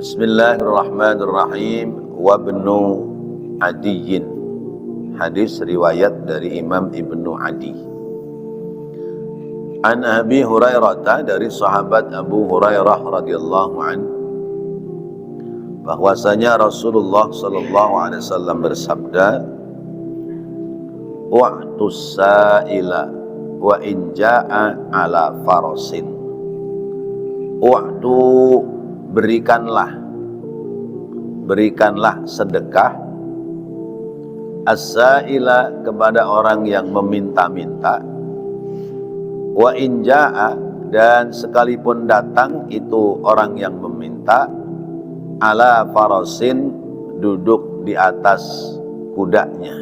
Bismillahirrahmanirrahim. Wabnu Adiyyin. Hadis riwayat dari Imam Ibnu Adi. An Abi Hurairah, dari sahabat Abu Hurairah radhiyallahu an, bahwasanya Rasulullah sallallahu alaihi wasallam bersabda, "Wa'tus sa'ila wa in jaa'a ala farasin." Wa'tu, berikanlah sedekah, as-sa'ila, kepada orang yang meminta-minta, wa in jaa'a, dan sekalipun datang itu orang yang meminta, ala farasin, duduk di atas kudanya.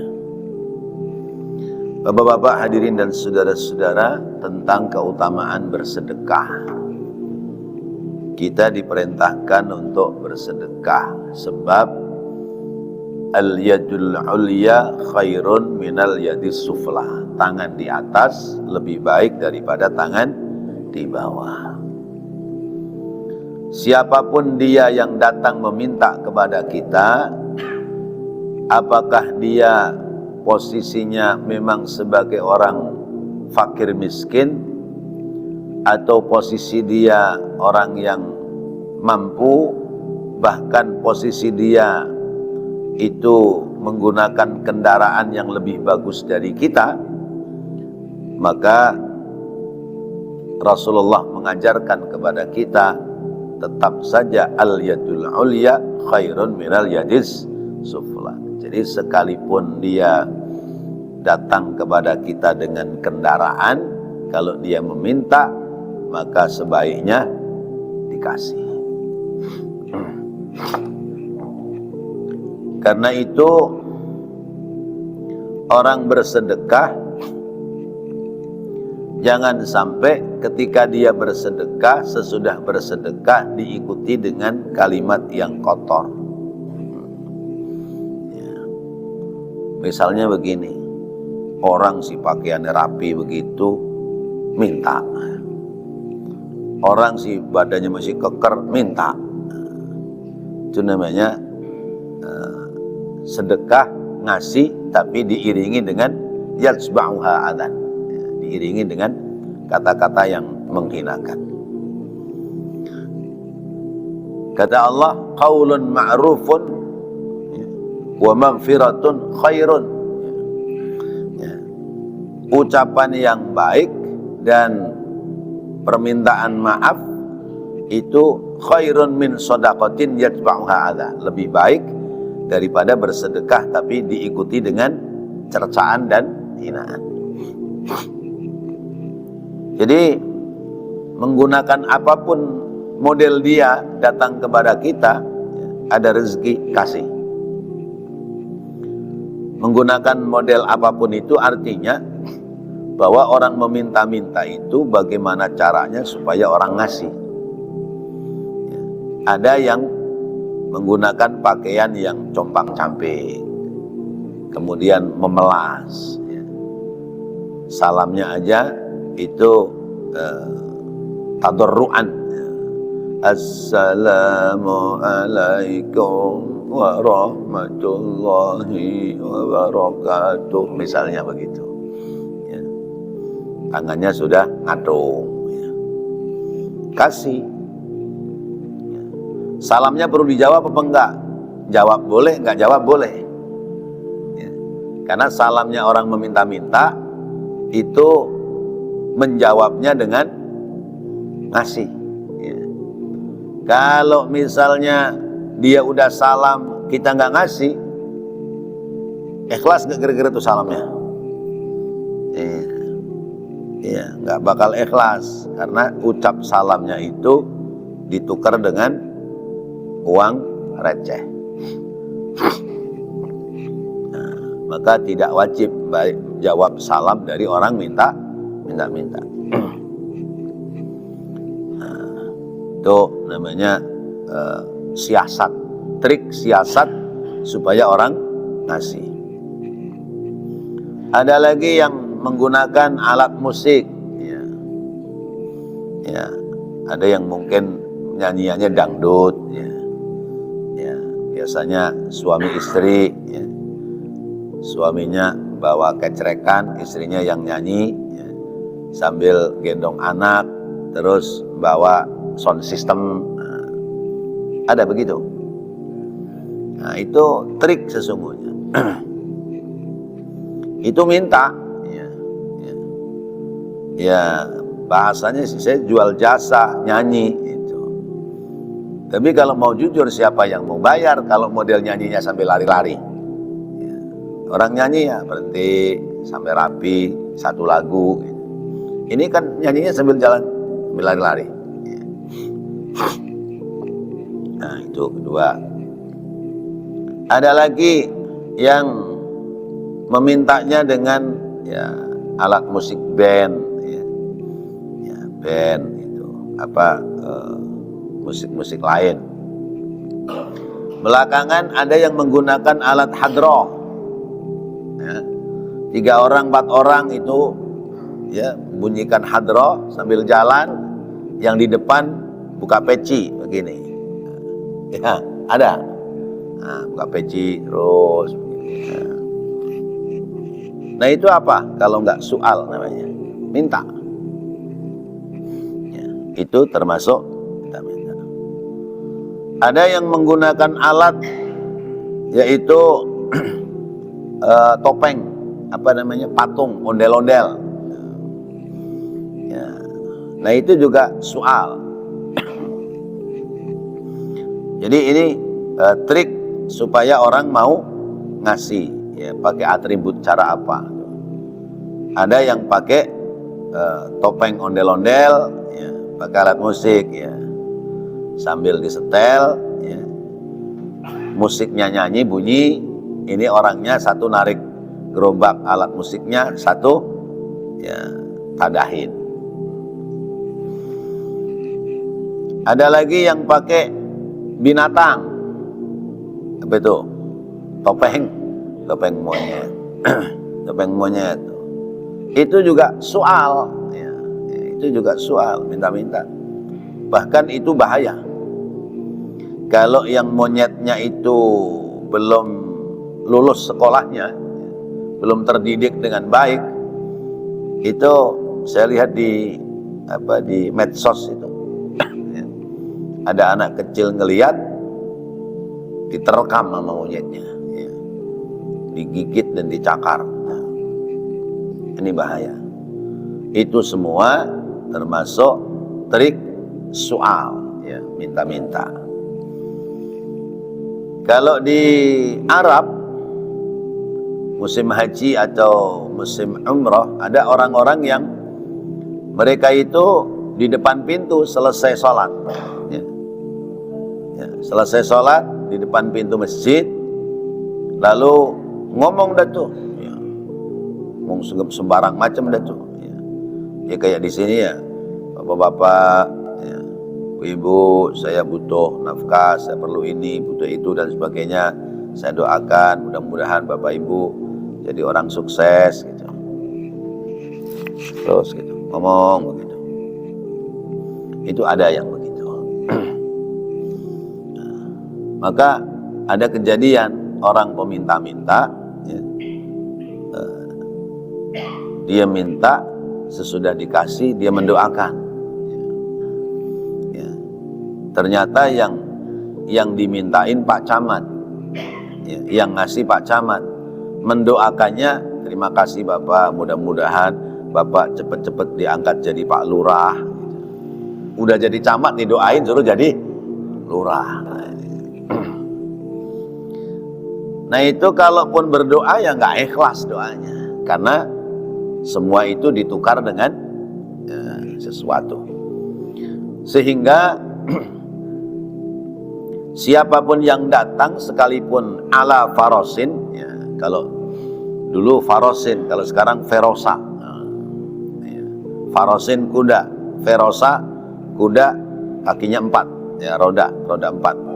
Bapak-bapak hadirin dan saudara-saudara, tentang keutamaan bersedekah. Kita diperintahkan untuk bersedekah sebab al-yadul ulya khairun minal yadis sufla. Tangan di atas lebih baik daripada tangan di bawah. Siapapun dia yang datang meminta kepada kita, apakah dia posisinya memang sebagai orang fakir miskin, atau posisi dia orang yang mampu, bahkan posisi dia itu menggunakan kendaraan yang lebih bagus dari kita, maka Rasulullah mengajarkan kepada kita tetap saja al-yadul ulya khairun minal yadis sufla. Jadi sekalipun dia datang kepada kita dengan kendaraan, kalau dia meminta, maka sebaiknya dikasih. Karena itu orang bersedekah jangan sampai ketika dia bersedekah, sesudah bersedekah diikuti dengan kalimat yang kotor. Misalnya begini, orang si pakaiannya rapi begitu minta, orang si badannya masih keker minta. Itu namanya sedekah, ngasih, tapi diiringi dengan yatsba'uha adan, diiringi dengan kata-kata yang menghinakan. Kata Allah, qaulun ma'rufun wa maghfiratun khairun. Ucapan yang baik dan permintaan maaf itu khairun min shadaqatin yatba'uha adza, lebih baik daripada bersedekah tapi diikuti dengan cercaan dan hinaan. Jadi menggunakan apapun model dia datang kepada kita, ada rezeki kasih. Menggunakan model apapun itu artinya bahwa orang meminta-minta itu bagaimana caranya supaya orang ngasih. Ada yang menggunakan pakaian yang compang-camping, kemudian memelas, salamnya aja itu tadarruan, assalamu alaikum warahmatullahi wabarakatuh, misalnya begitu. Tangannya sudah ngadung, kasih. Salamnya perlu dijawab apa enggak? Jawab boleh, enggak jawab boleh. Karena salamnya orang meminta-minta itu menjawabnya dengan ngasih. Kalau misalnya dia udah salam, kita enggak ngasih, ikhlas enggak kira-kira tuh salamnya? Iya, nggak bakal ikhlas, karena ucap salamnya itu ditukar dengan uang receh. Nah, maka tidak wajib jawab salam dari orang minta. Nah, itu namanya siasat, trik siasat supaya orang ngasih. Ada lagi yang menggunakan alat musik, ya, ada yang mungkin nyanyiannya dangdut, ya. biasanya suami istri, ya. Suaminya bawa kecrekan, istrinya yang nyanyi, ya. Sambil gendong anak, terus bawa sound system. Nah, ada begitu. Nah, itu trik sesungguhnya. Itu minta, ya, ya. Ya, bahasanya sih saya jual jasa nyanyi itu. Tapi kalau mau jujur, siapa yang mau bayar kalau model nyanyinya sambil lari-lari? Ya. Orang nyanyi ya berhenti sampai rapi satu lagu. Ini kan nyanyinya sambil jalan, sambil lari-lari. Ya. Nah, itu kedua. Ada lagi yang memintanya dengan ya alat musik band, ya, ya band itu apa musik-musik lain. Belakangan ada yang menggunakan alat hadroh, ya, 3 orang 4 orang itu ya bunyikan hadroh sambil jalan, yang di depan buka peci begini, ya ada. Nah, buka peci terus begini. Ya. Nah itu apa? Kalau nggak soal namanya, minta. Ya, itu termasuk minta. Ada yang menggunakan alat, yaitu topeng, apa namanya, patung, ondel-ondel. Ya. Nah itu juga soal. Jadi ini trik supaya orang mau ngasih. Ya, pakai atribut cara apa? Ada yang pakai topeng ondel-ondel, ya, pakai alat musik, ya, sambil disetel, ya, musiknya nyanyi bunyi, ini orangnya satu narik gerobak alat musiknya, satu ya tadahin. Ada lagi yang pakai binatang, apa itu? Topeng monyet. Topeng monyet itu juga soal, ya, itu juga soal, minta-minta. Bahkan itu bahaya kalau yang monyetnya itu belum lulus sekolahnya, belum terdidik dengan baik. Itu saya lihat di medsos itu ada anak kecil ngelihat diterkam sama monyetnya, ya, digigit dan dicakar. Nah, ini bahaya. Itu semua termasuk trik soal, ya, minta-minta. Kalau di Arab musim haji atau musim umrah, ada orang-orang yang mereka itu di depan pintu selesai sholat, ya. Ya, selesai sholat di depan pintu masjid, lalu ngomong dah tuh, ya, ngomong sembarang macam dah tuh, ya. Ya kayak di sini ya, bapak-bapak, ya, ibu, saya butuh nafkah, saya perlu ini, butuh itu dan sebagainya. Saya doakan mudah-mudahan bapak ibu jadi orang sukses, gitu. Terus gitu ngomong begitu. Itu ada yang begitu. Maka ada kejadian orang peminta-minta, ya, dia minta, sesudah dikasih dia mendoakan, ya. Ternyata yang dimintain Pak Camat, ya, yang ngasih Pak Camat, mendoakannya, terima kasih Bapak, mudah-mudahan Bapak cepet-cepet diangkat jadi Pak Lurah. Udah jadi camat didoain suruh jadi lurah. Nah itu kalaupun berdoa ya nggak ikhlas doanya, karena semua itu ditukar dengan sesuatu. Sehingga siapapun yang datang sekalipun ala farosin, ya, kalau dulu farosin, kalau sekarang ferosa. Ya, farosin kuda, ferosa kuda kakinya 4, ya, roda 4.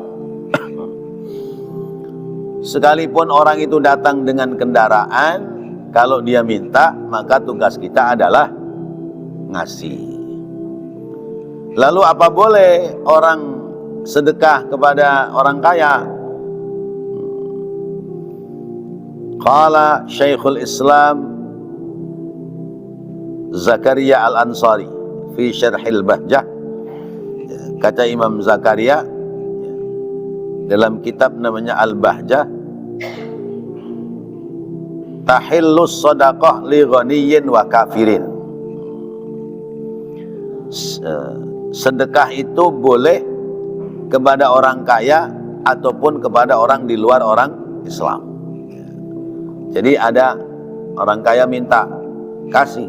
Sekalipun orang itu datang dengan kendaraan, kalau dia minta, maka tugas kita adalah ngasih. Lalu apa boleh orang sedekah kepada orang kaya? Qala Syekhul Islam Zakaria Al-Ansari fi Syarhil Bahjah, kata Imam Zakaria dalam kitab namanya Al-Bahjah, tahillus sadaqah li ghaniyyin wa kafirin. Sedekah itu boleh kepada orang kaya ataupun kepada orang di luar orang Islam. Jadi ada orang kaya minta, kasih.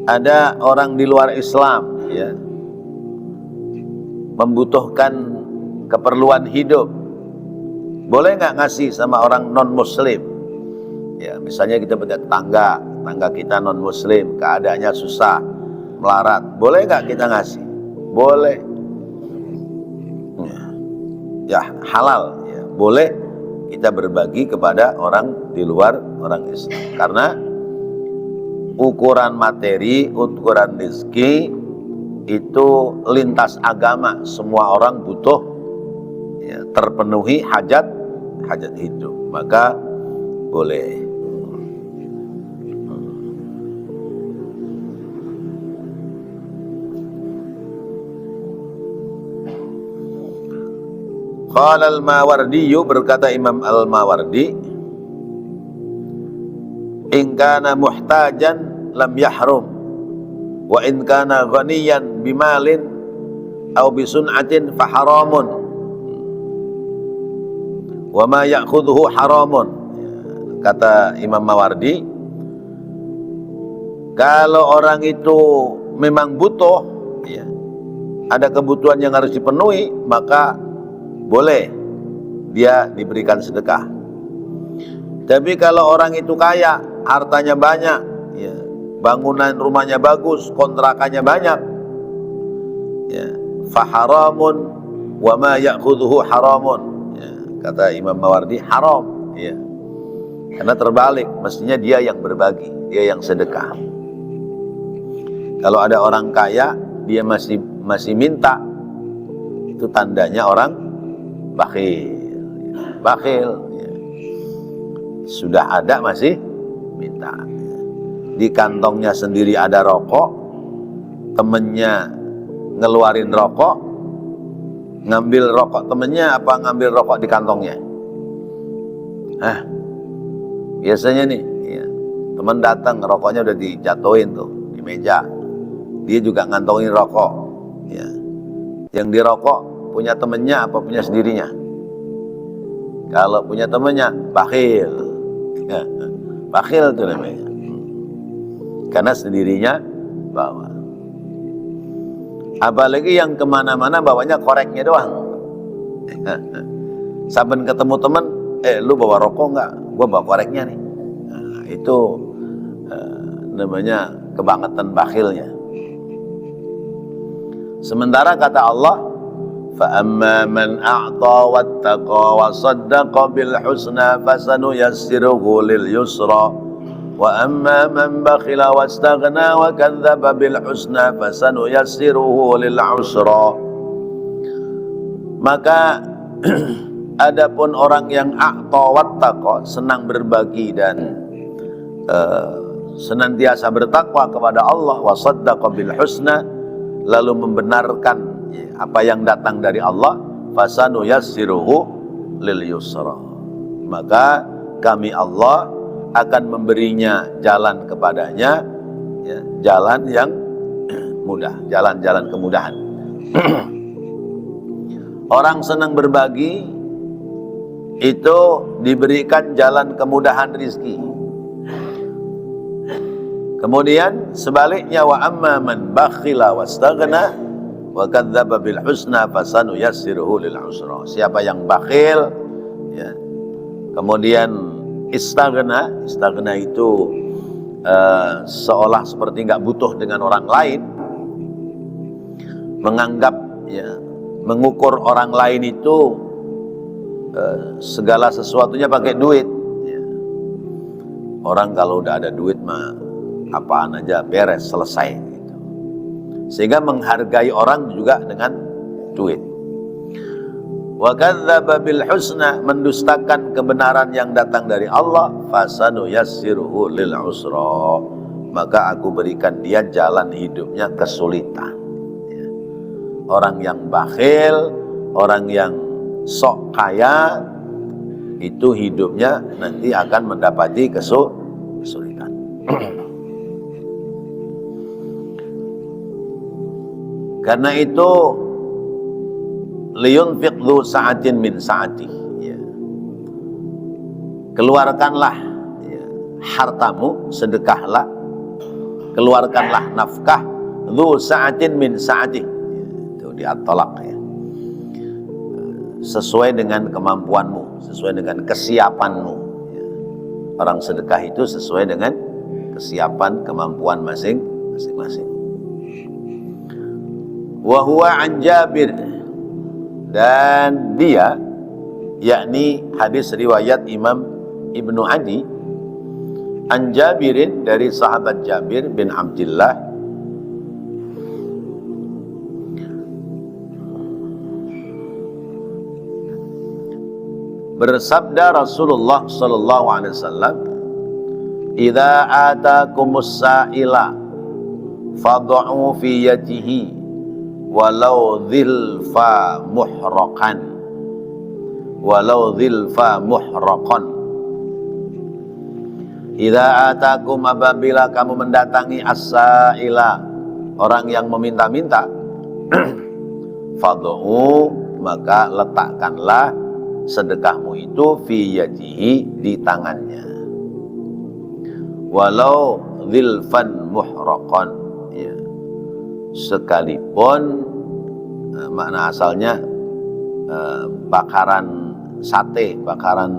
Ada orang di luar Islam, ya, membutuhkan keperluan hidup, boleh nggak ngasih sama orang non Muslim? Ya, misalnya kita punya tetangga kita non Muslim, keadaannya susah, melarat, boleh nggak kita ngasih? Boleh. Ya, halal, ya, boleh kita berbagi kepada orang di luar orang Islam, karena ukuran materi, ukuran rezeki itu lintas agama, semua orang butuh, ya, terpenuhi hajat hidup, maka boleh. Qala al-Mawardi, berkata Imam al-Mawardi, in kana muhtajan lam yahrum, wa in kana ghaniyan bimalin aw bisun'atin faharamun, wa ma ya'khudhuhu haramun. Kata Imam Mawardi, kalau orang itu memang butuh, ya, ada kebutuhan yang harus dipenuhi, maka boleh dia diberikan sedekah. Tapi kalau orang itu kaya, hartanya banyak, ya, bangunan rumahnya bagus, kontrakannya banyak, ya, faharamun wa ma ya'khudhuhu haramun, ya, kata Imam Mawardi, haram, ya, karena terbalik, mestinya dia yang berbagi, dia yang sedekah. Kalau ada orang kaya dia masih minta, itu tandanya orang bakhil, ya. Sudah ada masih minta. Di kantongnya sendiri ada rokok, temennya ngeluarin rokok, ngambil rokok temennya apa ngambil rokok di kantongnya? Biasanya nih, ya, temen datang, rokoknya udah dijatuhin tuh di meja, dia juga ngantongin rokok, ya. Yang dirokok punya temennya apa punya sendirinya? Kalau punya temennya, bakhil, ya, bakhil itu namanya, karena sendirinya bawa. Apalagi yang kemana-mana bawanya koreknya doang. Saben ketemu temen, lu bawa rokok nggak? Gua bawa koreknya nih. Nah, itu namanya kebangetan bakhilnya. Sementara kata Allah, فَأَمَّا مَنْ أَعْطَى وَاتَّقَى وَصَدَّقَ بِالْحُسْنَى فَسَنُيَسِّرُهُ لِلْيُسْرَى وَأَمَّا مَنْ بَخِلَ وَاسْتَغْنَى وَكَذَّبَ بِالْحُسْنَى فَسَنُيَسِّرُهُ لِلْعُسْرَى. Maka adapun orang yang a'ta wattaqa, senang berbagi dan senantiasa bertakwa kepada Allah, wa saddaqa bil husna, lalu membenarkan apa yang datang dari Allah, fasanu yassiruhu lil yusra, maka kami Allah akan memberinya jalan kepadanya, ya, jalan yang mudah, jalan-jalan kemudahan. Orang senang berbagi itu diberikan jalan kemudahan rizki. Kemudian sebaliknya, wa amma man bakhila wastaghna wa kadzdzaba bil husna fasanuyassiruhu lil usra. Siapa yang bakhil, ya, kemudian istaghna itu seolah seperti nggak butuh dengan orang lain, menganggap, ya, mengukur orang lain itu segala sesuatunya pakai duit, ya. Orang kalau udah ada duit mah apaan aja beres, selesai gitu. Sehingga menghargai orang juga dengan duit. wa kadzdzaba bil husna, mendustakan kebenaran yang datang dari Allah, fasanuyassiruhu lil usra, maka aku berikan dia jalan hidupnya kesulitan. Orang yang bakhil, orang yang sok kaya, itu hidupnya nanti akan mendapati kesulitan. Karena itu liyunfiq dzu sa'atin min sa'atih, ya. Keluarkanlah, ya, hartamu, sedekahlah, keluarkanlah nafkah dzu sa'atin min sa'atih, ya, itu di At-Thalaq, ya. Sesuai dengan kemampuanmu, sesuai dengan kesiapanmu, ya. Orang sedekah itu sesuai dengan kesiapan, kemampuan masing-masing. Wa huwa an Jabir, dan dia, yakni hadis riwayat Imam Ibnu Adi, an Jabirin, dari sahabat Jabir bin Abdullah, bersabda Rasulullah sallallahu alaihi wasallam, "Idza atakumus sa'ila fad'u fi yadihi walau dhilfa muhraqan, walau dhilfa muhraqan." Idza atakum, apabila kamu mendatangi as-sa'ila, orang yang meminta-minta, fad'u, maka letakkanlah sedekahmu itu fi yadihi, di tangannya, walau dhilfan muhraqan, ya, sekalipun makna asalnya bakaran sate, bakaran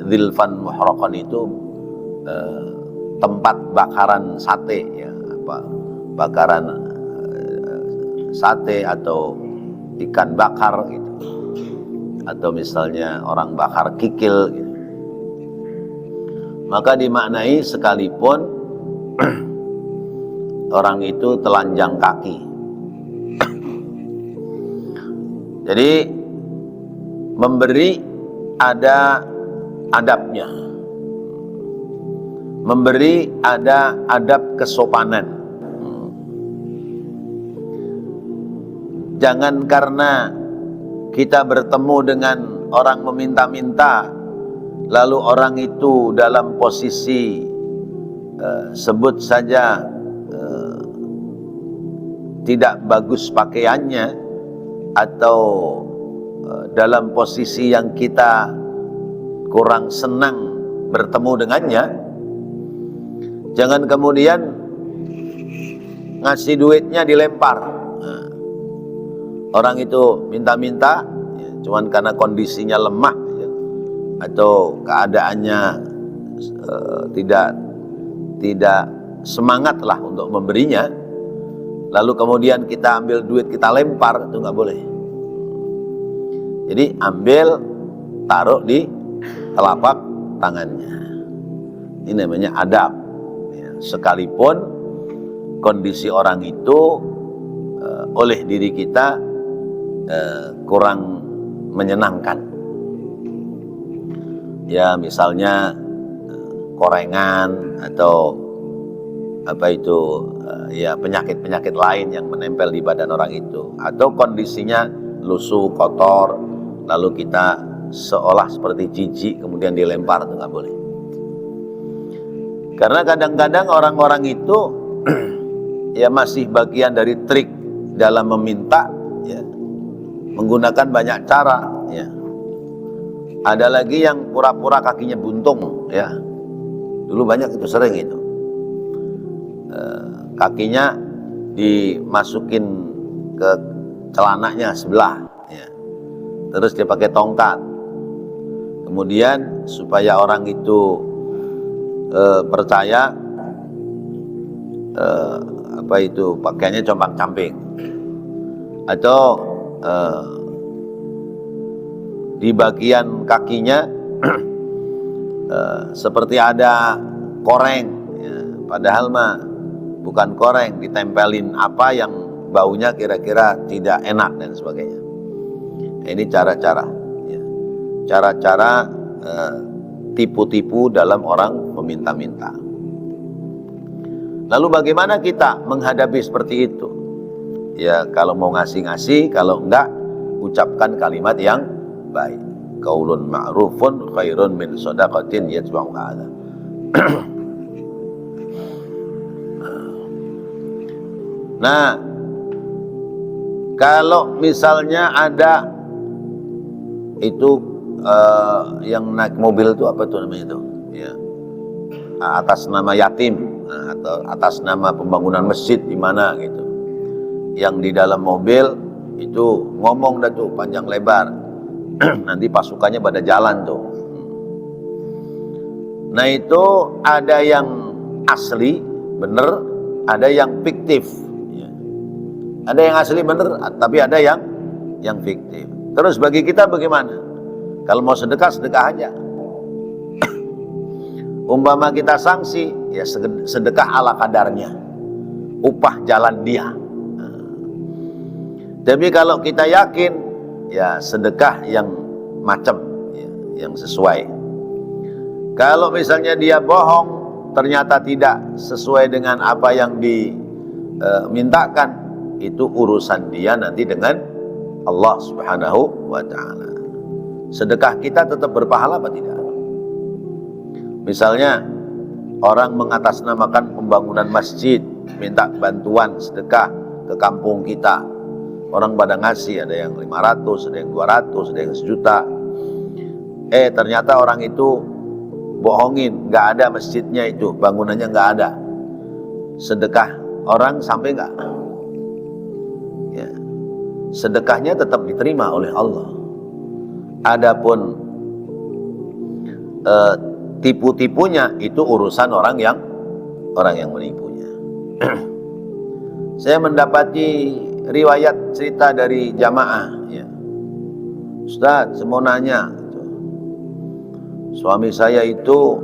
dhilfan muhraqan itu tempat bakaran sate, ya, bakaran sate atau ikan bakar gitu, atau misalnya orang bakar kikil gitu. Maka dimaknai sekalipun orang itu telanjang kaki. Jadi memberi ada adabnya, memberi ada adab kesopanan. Jangan karena kita bertemu dengan orang meminta-minta, lalu orang itu dalam posisi sebut saja tidak bagus pakaiannya, atau dalam posisi yang kita kurang senang bertemu dengannya, jangan kemudian ngasih duitnya dilempar. Orang itu minta-minta, ya, cuman karena kondisinya lemah, ya, atau keadaannya tidak semangat lah untuk memberinya, lalu kemudian kita ambil duit kita lempar, itu nggak boleh. Jadi ambil, taruh di telapak tangannya. Ini namanya adab, ya. Sekalipun kondisi orang itu oleh diri kita kurang menyenangkan, ya, misalnya korengan atau apa itu, ya, penyakit-penyakit lain yang menempel di badan orang itu, atau kondisinya lusuh, kotor, lalu kita seolah seperti jijik kemudian dilempar, itu nggak boleh. Karena kadang-kadang orang-orang itu ya masih bagian dari trik dalam meminta, ya, menggunakan banyak cara, ya. Ada lagi yang pura-pura kakinya buntung, ya. Dulu banyak itu, sering itu. Kakinya dimasukin ke celananya sebelah, ya. Terus dia pakai tongkat. Kemudian supaya orang itu percaya, apa itu, pakaiannya compang-camping, atau di bagian kakinya seperti ada koreng, ya, padahal mah bukan koreng, ditempelin apa yang baunya kira-kira tidak enak dan sebagainya. Ini cara-cara, ya. Cara-cara tipu-tipu dalam orang meminta-minta. Lalu bagaimana kita menghadapi seperti itu? Ya kalau mau ngasih-ngasih, kalau enggak ucapkan kalimat yang baik. Qaulun ma'rufun khairun min shadaqatin yatba'uha adha. Nah, kalau misalnya ada itu yang naik mobil itu apa tuh namanya itu? Ya, atas nama yatim atau atas nama pembangunan masjid di mana gitu. Yang di dalam mobil itu ngomong dah tuh panjang lebar. Nanti pasukannya pada jalan tuh. Nah itu ada yang asli bener, ada yang fiktif. Ada yang asli bener, tapi ada yang fiktif. Terus bagi kita bagaimana? Kalau mau sedekah, sedekah aja. Umpama kita sanksi, ya sedekah ala kadarnya, upah jalan dia. Tapi kalau kita yakin, ya sedekah yang macam, ya, yang sesuai. Kalau misalnya dia bohong, ternyata tidak sesuai dengan apa yang dimintakan, itu urusan dia nanti dengan Allah Subhanahu wa ta'ala. Sedekah kita tetap berpahala apa tidak? Misalnya orang mengatasnamakan pembangunan masjid, minta bantuan sedekah ke kampung kita. Orang pada ngasih, ada yang 500, ada yang 200, ada yang 1 juta. Ternyata orang itu bohongin, nggak ada masjidnya itu, bangunannya nggak ada. Sedekah orang sampai nggak? Ya. Sedekahnya tetap diterima oleh Allah. Adapun tipu-tipunya itu urusan orang yang menipunya. Saya mendapati riwayat cerita dari jamaah, ya. Ustaz, saya mau nanya, suami saya itu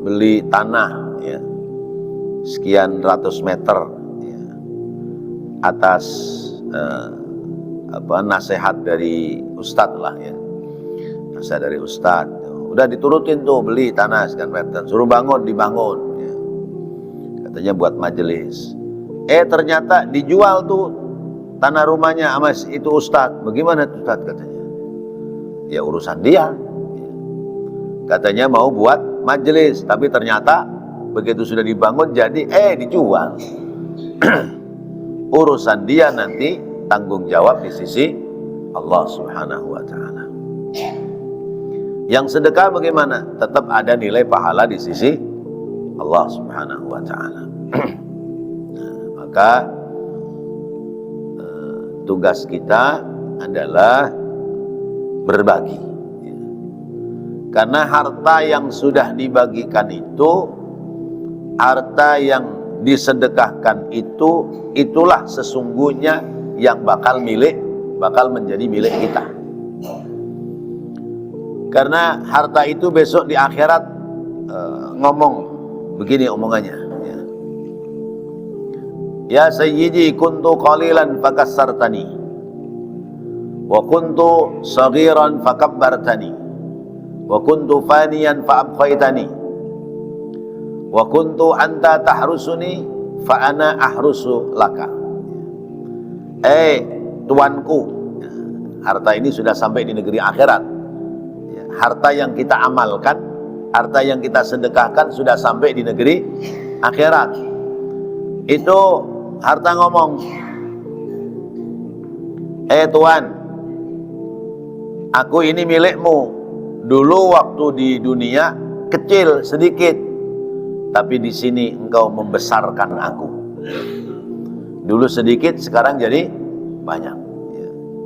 beli tanah, ya, sekian ratus meter, ya, atas nasihat dari ustadz lah, ya, nasihat dari ustadz. Udah diturutin tuh, beli tanah sekian meter, suruh bangun, dibangun, ya. Katanya buat majelis. Ternyata dijual tuh tanah rumahnya sama itu ustadz. Bagaimana tuh ustadz katanya? Ya urusan dia. Katanya mau buat majelis, tapi ternyata begitu sudah dibangun jadi dijual. Urusan dia nanti, tanggung jawab di sisi Allah Subhanahu wa ta'ala. Yang sedekah bagaimana? Tetap ada nilai pahala di sisi Allah Subhanahu wa ta'ala. Maka tugas kita adalah berbagi. Karena harta yang sudah dibagikan itu, harta yang disedekahkan itu, itulah sesungguhnya yang bakal menjadi milik kita. Karena harta itu besok di akhirat ngomong begini omongannya, ya. Ya sayyidi kuntu qalilan fakassartani wa kuntu saghiran fakabbartani wa kuntu faniyan faabqaitani wa kuntu anta tahrusuni fa ana ahrusu laka. Tuanku, harta ini sudah sampai di negeri akhirat. Harta yang kita amalkan, harta yang kita sedekahkan sudah sampai di negeri akhirat. Itu harta ngomong, Tuan, aku ini milikmu. Dulu waktu di dunia kecil sedikit, tapi di sini engkau membesarkan aku. Dulu sedikit, sekarang jadi banyak.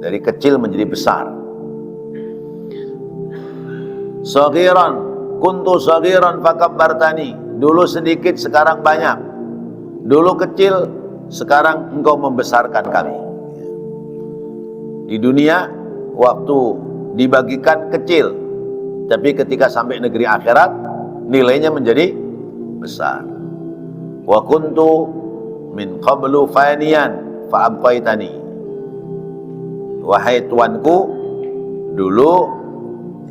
Dari kecil menjadi besar. Saghiran, kuntu saghiran fakabbartani. Dulu sedikit, sekarang banyak. Dulu kecil, sekarang engkau membesarkan kami. Di dunia, waktu dibagikan kecil, tapi ketika sampai negeri akhirat, nilainya menjadi besar. Wa kuntu min qablu faniyan fa abqaitani. wahai tuanku, dulu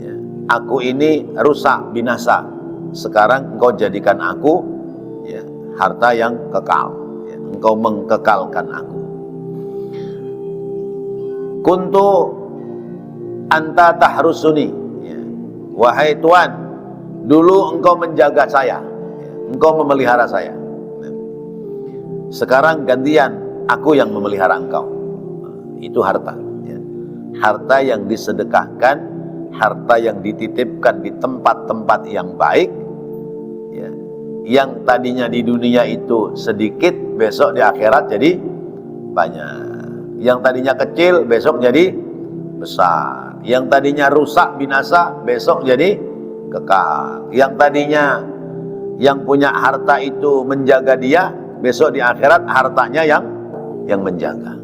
ya, aku ini rusak binasa, sekarang engkau jadikan aku ya, harta yang kekal ya, engkau mengkekalkan aku. Kuntu anta tahrusuni ya, wahai tuan, dulu engkau menjaga saya ya, engkau memelihara saya ya. Sekarang gantian aku yang memelihara engkau. Itu harta ya. Harta yang disedekahkan, harta yang dititipkan di tempat-tempat yang baik ya. Yang tadinya di dunia itu sedikit, besok di akhirat jadi banyak. Yang tadinya kecil, besok jadi besar. Yang tadinya rusak binasa, besok jadi kekal. Yang tadinya yang punya harta itu menjaga dia, besok di akhirat hartanya yang menjaga.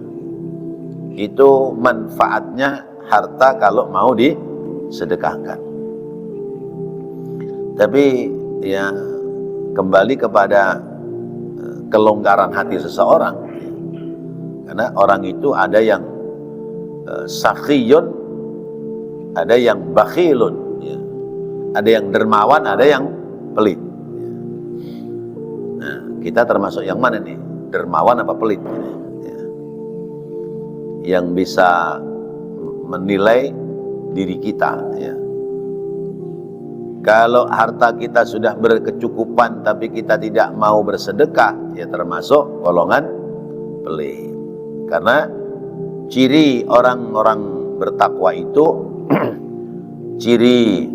Itu manfaatnya harta kalau mau disedekahkan. Tapi ya kembali kepada kelonggaran hati seseorang. Karena orang itu ada yang sakhiyun, ada yang bakhilun ya. Ada yang dermawan, ada yang pelit ya. Nah, kita termasuk yang mana nih? Dermawan apa pelit ya? Yang bisa menilai diri kita ya. Kalau harta kita sudah berkecukupan tapi kita tidak mau bersedekah, ya termasuk golongan pelit. Karena ciri orang-orang bertakwa itu ciri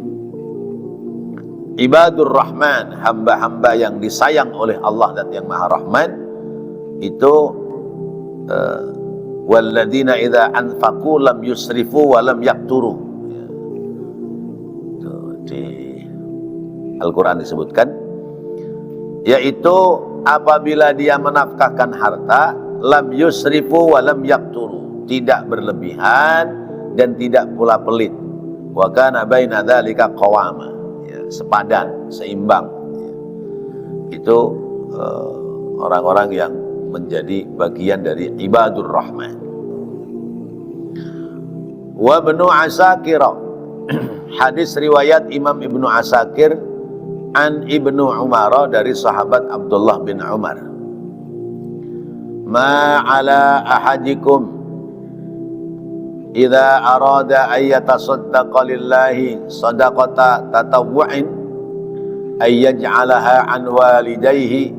ibadur rahman, hamba-hamba yang disayang oleh Allah dan yang maha rahman, itu walladzina idza anfaqu lam yusrifu wa lam yaqturu ya. Di Al-Quran disebutkan, yaitu apabila dia menafkahkan harta, lam yusrifu wa lam yaqturu, tidak berlebihan dan tidak pula pelit, wa kana baina dzalika qawama ya, sepadan, seimbang ya. Itu orang-orang yang menjadi bagian dari ibadur rahman. Wa Ibnu Asakir, hadis riwayat Imam Ibnu Asakir an Ibnu Umar dari sahabat Abdullah bin Umar, ma ala ahadikum idza arada ay yatasaddaqa lillahi sadaqata tatawwu'in ay yaj'alaha an walidayhi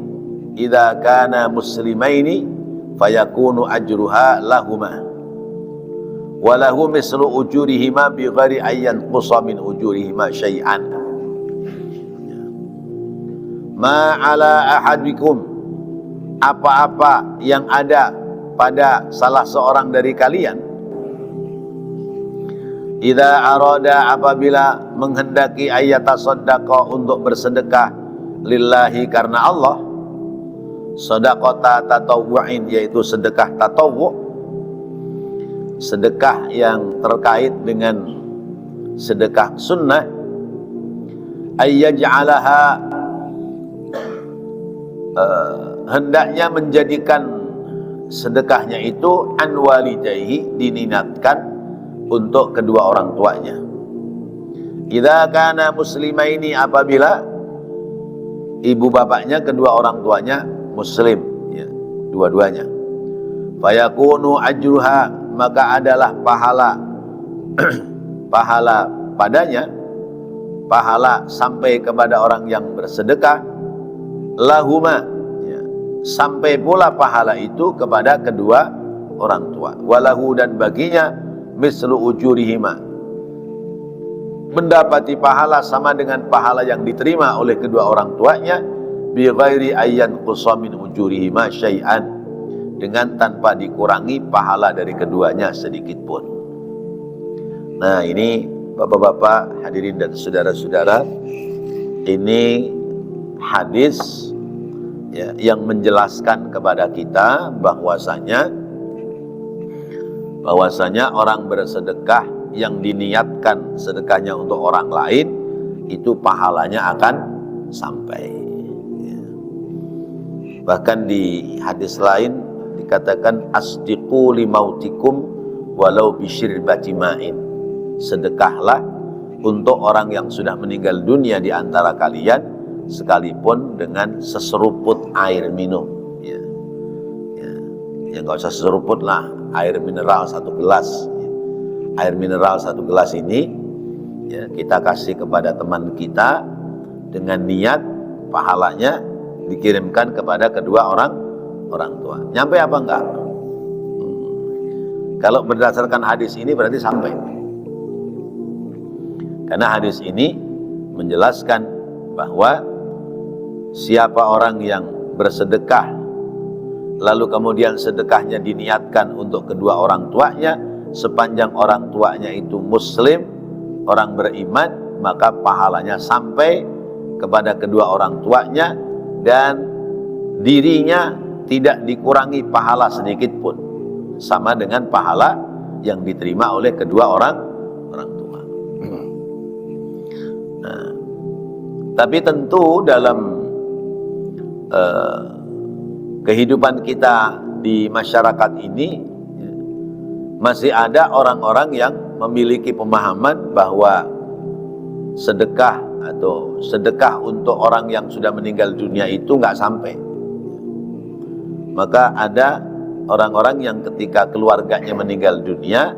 idza kana muslimaini fayakunu ajruha lahuma wa lahu mislu ujurihima bi ghairi ayyan qusa min ujurihima syai'an. Ma ala ahadikum, apa-apa yang ada pada salah seorang dari kalian, idza arada, apabila menghendaki ayatasaddaqa, untuk bersedekah, lillahi, karena Allah, sedekah tatawwu'in, yaitu sedekah tatawwu', sedekah yang terkait dengan sedekah sunnah, ayyaj'alaha, hendaknya menjadikan sedekahnya itu an walidayhi, diniatkan untuk kedua orang tuanya. Idza kana muslimaini, apabila ibu bapaknya, kedua orang tuanya muslim ya, dua-duanya. Fayakunu ajruha, maka adalah pahala pahala padanya, pahala sampai kepada orang yang bersedekah, lahuma ya, sampai pula pahala itu kepada kedua orang tua, walahu, dan baginya mislu ujurihima, mendapati pahala sama dengan pahala yang diterima oleh kedua orang tuanya, bi ghairi ayyan qusamin ujurihima syai'an, dengan tanpa dikurangi pahala dari keduanya sedikit pun. Nah, ini bapak-bapak, hadirin dan saudara-saudara, ini hadis ya, yang menjelaskan kepada kita bahwasanya orang bersedekah yang diniatkan sedekahnya untuk orang lain, itu pahalanya akan sampai ya. Bahkan di hadis lain dikatakan asdiqu limautikum walau bisyirbati ma'in. Sedekahlah untuk orang yang sudah meninggal dunia di antara kalian, sekalipun dengan seseruput air minum. Ya, ya nggak usah seseruput lah, air mineral 1 gelas. Air mineral 1 gelas ini ya, kita kasih kepada teman kita dengan niat pahalanya dikirimkan kepada kedua orang tua. Nyampe apa enggak? Kalau berdasarkan hadis ini berarti sampai. Karena hadis ini menjelaskan bahwa siapa orang yang bersedekah lalu kemudian sedekahnya diniatkan untuk kedua orang tuanya, sepanjang orang tuanya itu muslim, orang beriman, maka pahalanya sampai kepada kedua orang tuanya dan dirinya tidak dikurangi pahala sedikit pun, sama dengan pahala yang diterima oleh kedua orang tua. Nah, tapi tentu dalam kehidupan kita di masyarakat ini masih ada orang-orang yang memiliki pemahaman bahwa sedekah atau sedekah untuk orang yang sudah meninggal dunia itu nggak sampai. Maka ada orang-orang yang ketika keluarganya meninggal dunia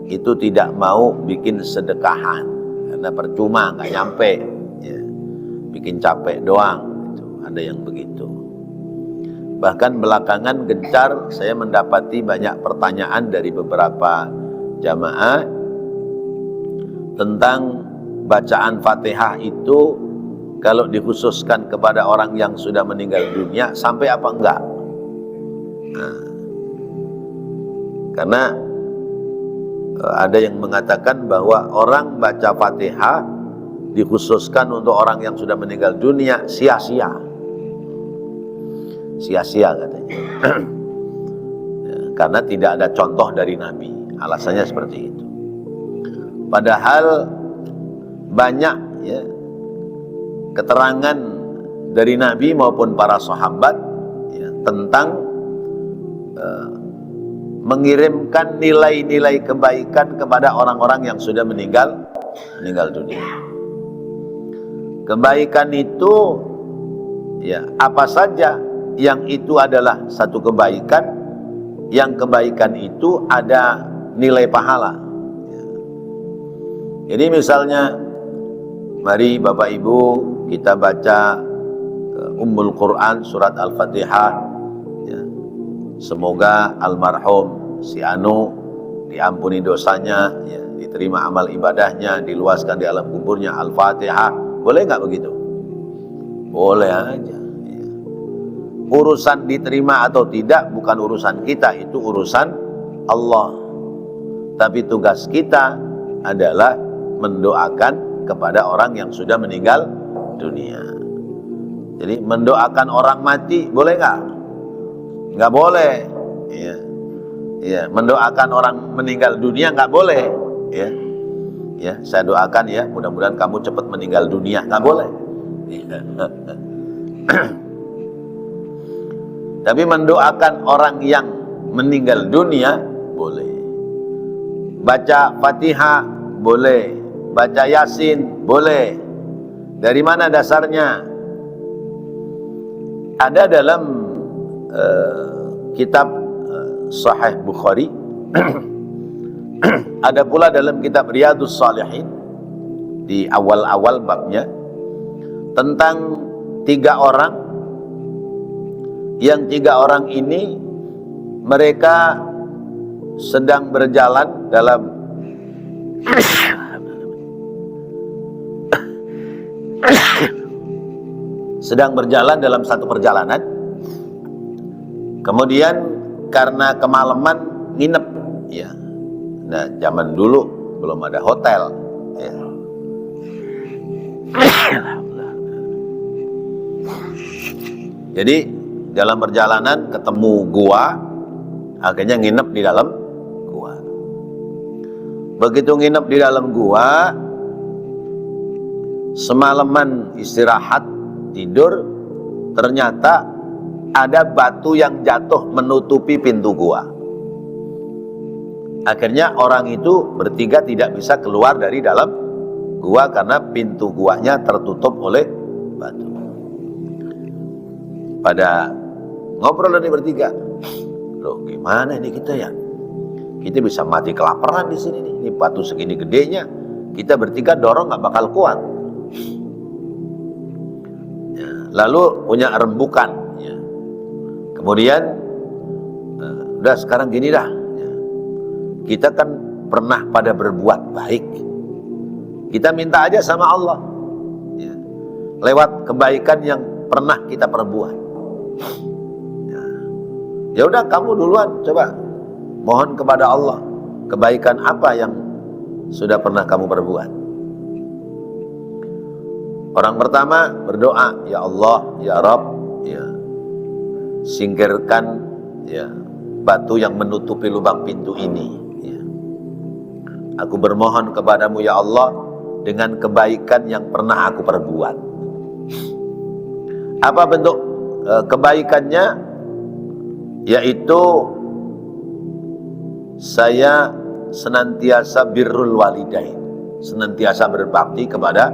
itu tidak mau bikin sedekahan karena percuma, nggak nyampe, ya, bikin capek doang. Gitu. Ada yang begitu. Bahkan belakangan gencar saya mendapati banyak pertanyaan dari beberapa jamaah tentang bacaan Fatihah itu kalau dikhususkan kepada orang yang sudah meninggal dunia sampai apa enggak? Nah, karena ada yang mengatakan bahwa orang baca Fatihah dikhususkan untuk orang yang sudah meninggal dunia sia-sia. Sia-sia katanya. Ya, karena tidak ada contoh dari Nabi. Alasannya seperti itu. Padahal banyak ya, keterangan dari Nabi maupun para sahabat ya, tentang mengirimkan nilai-nilai kebaikan kepada orang-orang yang sudah meninggal dunia. Kebaikan itu ya apa saja yang itu adalah satu kebaikan, yang kebaikan itu ada nilai pahala. Jadi misalnya, mari Bapak Ibu kita baca Ummul Quran surat Al-Fatihah. Ya. Semoga almarhum si Anu diampuni dosanya, ya, diterima amal ibadahnya, diluaskan di alam kuburnya. Al-Fatihah, boleh nggak begitu? Boleh aja. Ya. Urusan diterima atau tidak bukan urusan kita, itu urusan Allah. Tapi tugas kita adalah mendoakan kepada orang yang sudah meninggal dunia. Jadi mendoakan orang mati boleh nggak? Nggak boleh. Ya. Ya, mendoakan orang meninggal dunia nggak boleh. Ya, ya, saya doakan ya, mudah-mudahan kamu cepat meninggal dunia. Nggak boleh. Ya. Tapi mendoakan orang yang meninggal dunia boleh. Baca Fatihah boleh, baca Yasin boleh. Dari mana dasarnya? Ada dalam kitab Sahih Bukhari, ada pula dalam kitab Riyadhus Shalihin di awal-awal babnya tentang 3 orang, yang 3 orang ini mereka sedang berjalan dalam satu perjalanan. Kemudian karena kemalaman nginep, ya. Nah, zaman dulu belum ada hotel, ya. Jadi dalam perjalanan ketemu gua, akhirnya nginep di dalam gua. Begitu nginep di dalam gua, semalaman istirahat tidur, ternyata ada batu yang jatuh menutupi pintu gua. Akhirnya orang itu bertiga tidak bisa keluar dari dalam gua karena pintu guanya tertutup oleh batu. Pada ngobrol ini bertiga, loh gimana ini kita ya? Kita bisa mati kelaparan di sini nih. Ini batu segini gedenya, kita bertiga dorong nggak bakal kuat. Ya, lalu punya rembukan. Ya. Kemudian, udah sekarang gini dah. Ya. Kita kan pernah pada berbuat baik. Kita minta aja sama Allah. Ya. Lewat kebaikan yang pernah kita perbuat. Ya udah kamu duluan coba mohon kepada Allah kebaikan apa yang sudah pernah kamu perbuat. Orang pertama berdoa, ya Allah, ya Rabb, ya singkirkan ya batu yang menutupi lubang pintu ini. Ya. Aku bermohon kepadamu ya Allah dengan kebaikan yang pernah aku perbuat. Apa bentuk kebaikannya? Yaitu saya senantiasa birrul walidain, senantiasa berbakti kepada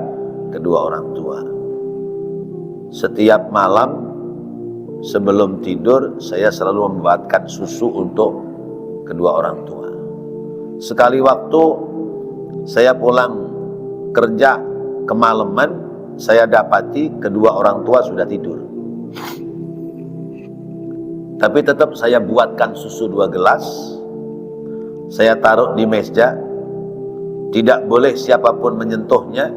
kedua orang tua. Setiap malam sebelum tidur saya selalu membuatkan susu untuk kedua orang tua. Sekali waktu saya pulang kerja kemalaman, saya dapati kedua orang tua sudah tidur. Tapi tetap saya buatkan susu 2 gelas, saya taruh di meja, tidak boleh siapapun menyentuhnya.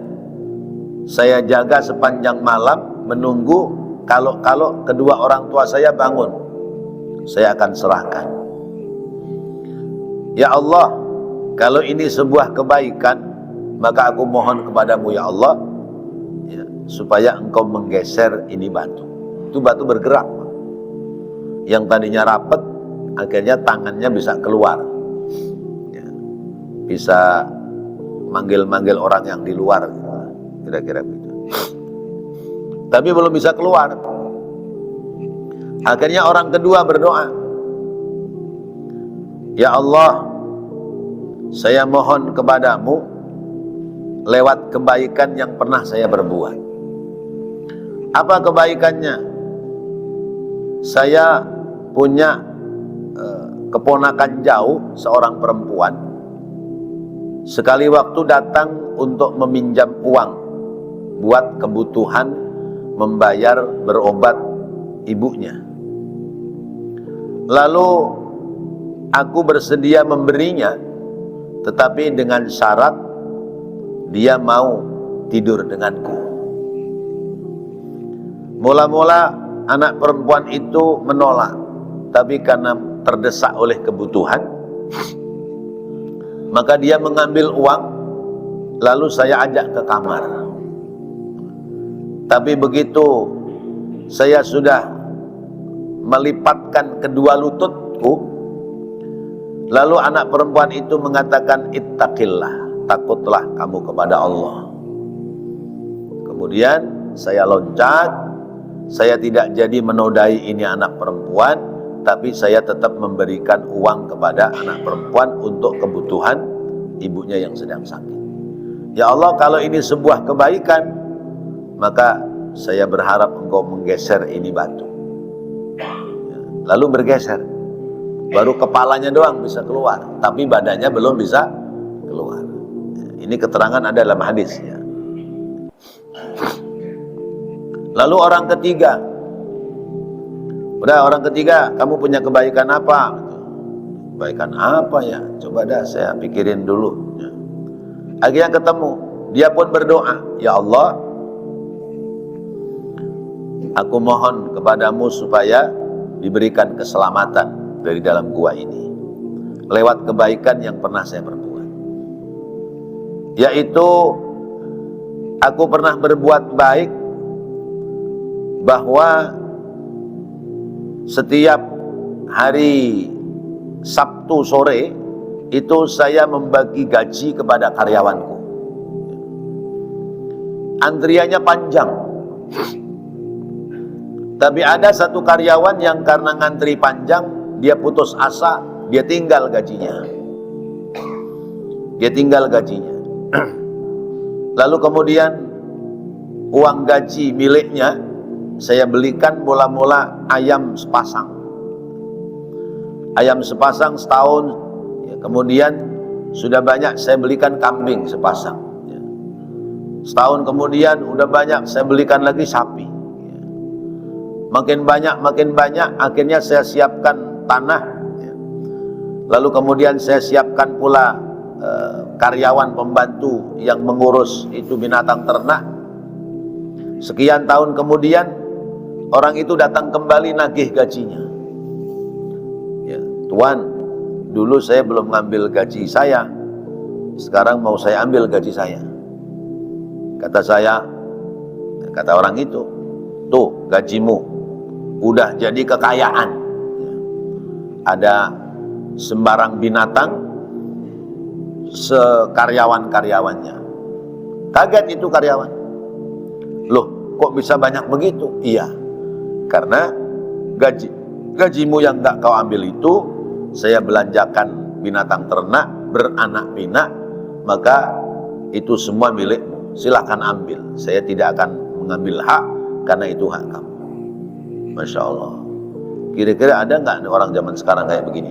Saya jaga sepanjang malam menunggu kalau kedua orang tua saya bangun, saya akan serahkan. Ya Allah, kalau ini sebuah kebaikan, maka aku mohon kepadamu ya Allah, ya, supaya engkau menggeser ini batu. Itu batu bergerak. Yang tadinya rapet, akhirnya tangannya bisa keluar, ya, bisa manggil-manggil orang yang di luar, kira-kira begitu. Tapi belum bisa keluar. Akhirnya orang kedua berdoa, ya Allah, saya mohon kepadamu lewat kebaikan yang pernah saya berbuat. Apa kebaikannya? Saya punya keponakan jauh, seorang perempuan. Sekali waktu datang untuk meminjam uang buat kebutuhan membayar berobat ibunya. Lalu aku bersedia memberinya, tetapi dengan syarat dia mau tidur denganku. Mula-mula anak perempuan itu menolak, tapi karena terdesak oleh kebutuhan, maka dia mengambil uang, lalu saya ajak ke kamar. Tapi begitu saya sudah melipatkan kedua lututku, lalu anak perempuan itu mengatakan, ittaqillah, takutlah kamu kepada Allah. Kemudian saya loncat. Saya tidak jadi menodai ini anak perempuan, tapi saya tetap memberikan uang kepada anak perempuan untuk kebutuhan ibunya yang sedang sakit. Ya Allah, kalau ini sebuah kebaikan, maka saya berharap engkau menggeser ini batu. Lalu bergeser, baru kepalanya doang bisa keluar, tapi badannya belum bisa keluar. Ini keterangan ada dalam hadis ya. Lalu orang ketiga, udah orang ketiga, kamu punya kebaikan apa? Kebaikan apa ya? Coba dah saya pikirin dulu. Akhirnya ketemu, dia pun berdoa, ya Allah, aku mohon kepadamu supaya diberikan keselamatan dari dalam gua ini, lewat kebaikan yang pernah saya perbuat. Yaitu, aku pernah berbuat baik, bahwa setiap hari Sabtu sore itu saya membagi gaji kepada karyawanku. Antriannya panjang, tapi ada satu karyawan yang karena ngantri panjang, dia putus asa, dia tinggal gajinya. dia tinggal gajinya. Lalu kemudian uang gaji miliknya saya belikan mula-mula ayam sepasang. Ayam sepasang setahun, ya, kemudian sudah banyak saya belikan kambing sepasang. Ya. Setahun kemudian udah banyak saya belikan lagi sapi. Ya. Makin banyak, akhirnya saya siapkan tanah. Ya. Lalu kemudian saya siapkan pula karyawan pembantu yang mengurus itu binatang ternak. Sekian tahun kemudian orang itu datang kembali nagih gajinya. Ya, Tuan, dulu saya belum ngambil gaji saya, sekarang mau saya ambil gaji saya. Kata orang itu, tuh gajimu udah jadi kekayaan. Ya. Ada sembarang binatang sekaryawan-karyawannya. Kaget itu karyawan. Loh, kok bisa banyak begitu? Iya, karena gajimu yang gak kau ambil itu saya belanjakan binatang ternak beranak pinak, maka itu semua milikmu, silakan ambil, saya tidak akan mengambil hak karena itu hak kamu. Masya Allah. Kira-kira ada nggak orang zaman sekarang kayak begini?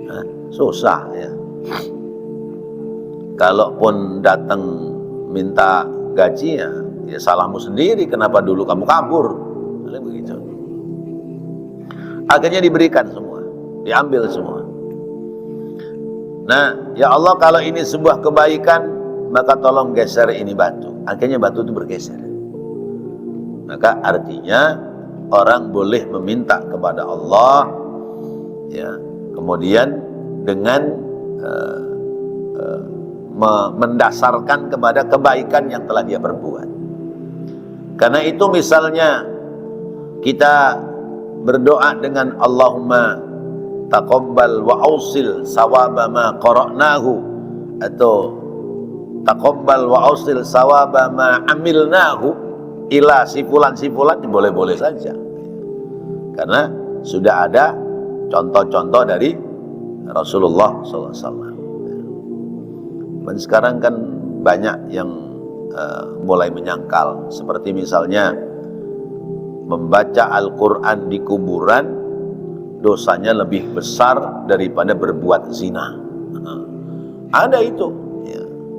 Nah, susah ya. Kalaupun datang minta gaji, ya salahmu sendiri, kenapa dulu kamu kabur? Begitu. Akhirnya diberikan semua, diambil semua. Nah, ya Allah, kalau ini sebuah kebaikan, maka tolong geser ini batu. Akhirnya batu itu bergeser. Maka artinya orang boleh meminta kepada Allah, ya, kemudian dengan mendasarkan kepada kebaikan yang telah dia perbuat. Karena itu misalnya kita berdoa dengan Allahumma taqabbal wa ausil sawaba ma qara'nahu, atau taqabbal wa ausil sawaba ma amilnahu ila sifulan-sifulan, boleh-boleh saja. Karena sudah ada contoh-contoh dari Rasulullah SAW. Dan sekarang kan banyak yang mulai menyangkal, seperti misalnya membaca Al-Quran di kuburan dosanya lebih besar daripada berbuat zina. Ada itu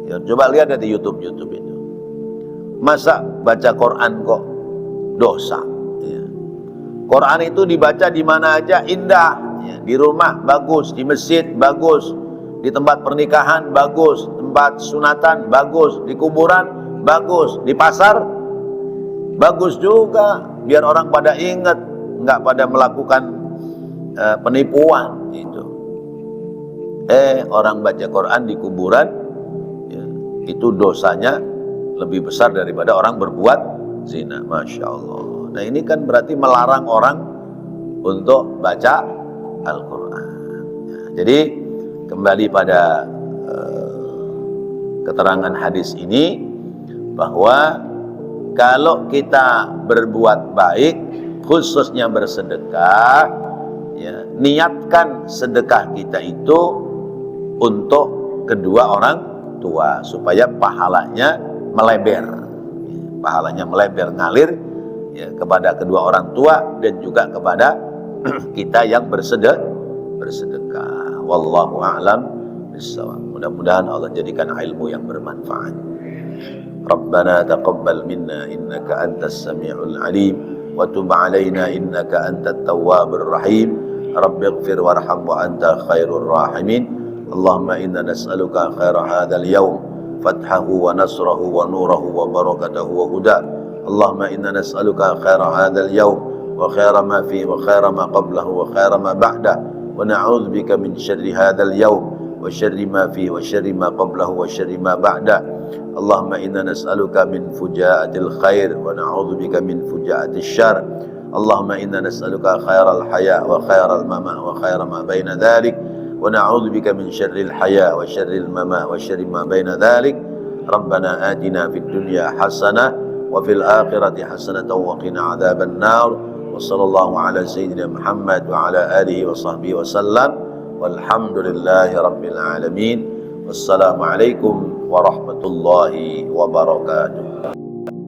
ya, coba lihat di YouTube itu. Masa baca Quran kok dosa ya. Quran itu dibaca di mana aja indah ya. Di rumah bagus, di masjid bagus, di tempat pernikahan bagus, tempat sunatan bagus, di kuburan bagus, di pasar bagus juga, biar orang pada ingat, nggak pada melakukan penipuan gitu. Orang baca Quran di kuburan ya, itu dosanya lebih besar daripada orang berbuat zina. Masya Allah. Nah, ini kan berarti melarang orang untuk baca Al-Quran ya. Jadi kembali pada keterangan hadis ini, bahwa kalau kita berbuat baik, khususnya bersedekah ya, niatkan sedekah kita itu untuk kedua orang tua supaya pahalanya melebar ya, pahalanya melebar, ngalir ya, kepada kedua orang tua dan juga kepada kita yang bersedekah. Wallahu a'lam bissawab. Mudah-mudahan Allah jadikan ilmu yang bermanfaat. Rabbana taqabbal minna innaka antas sami'ul alim wa tub 'alaina innaka antat tawwabur rahim. Rabbighfir warham wa anta khairur rahimin. Allahumma inna nas'aluka khaira hadzal yawm fathahu wa nasrahu wa nurahu wa barakatahu wa huda. Allahumma inna nas'aluka khaira hadzal yawm wa khaira ma fihi wa khaira ma qablahu wa khaira ma ba'dahu wa na'udzu bika min syarri hadzal yawm wa syarri ma fihi wa syarri ma qablahu wa syarri ma ba'dahu. Allahumma inna nas'aluka min fujaatil khair wa na'udzu bika min fujaatil syarr. Allahumma inna nas'aluka khairal haya wa khairal mama wa khaira ma baina dhalik wa na'udzu bika min syarril haya wa syarril mama wa syarri ma baina dhalik. Rabbana atina fid dunya hasanah wa fil akhirati hasanatan wa qina adzaban nar. Wa sallallahu ala sayyidina Muhammad wa ala alihi wa sahbihi wa sallam. Walhamdulillahi rabbil alamin. Wassalamualaikum warahmatullahi wabarakatuh.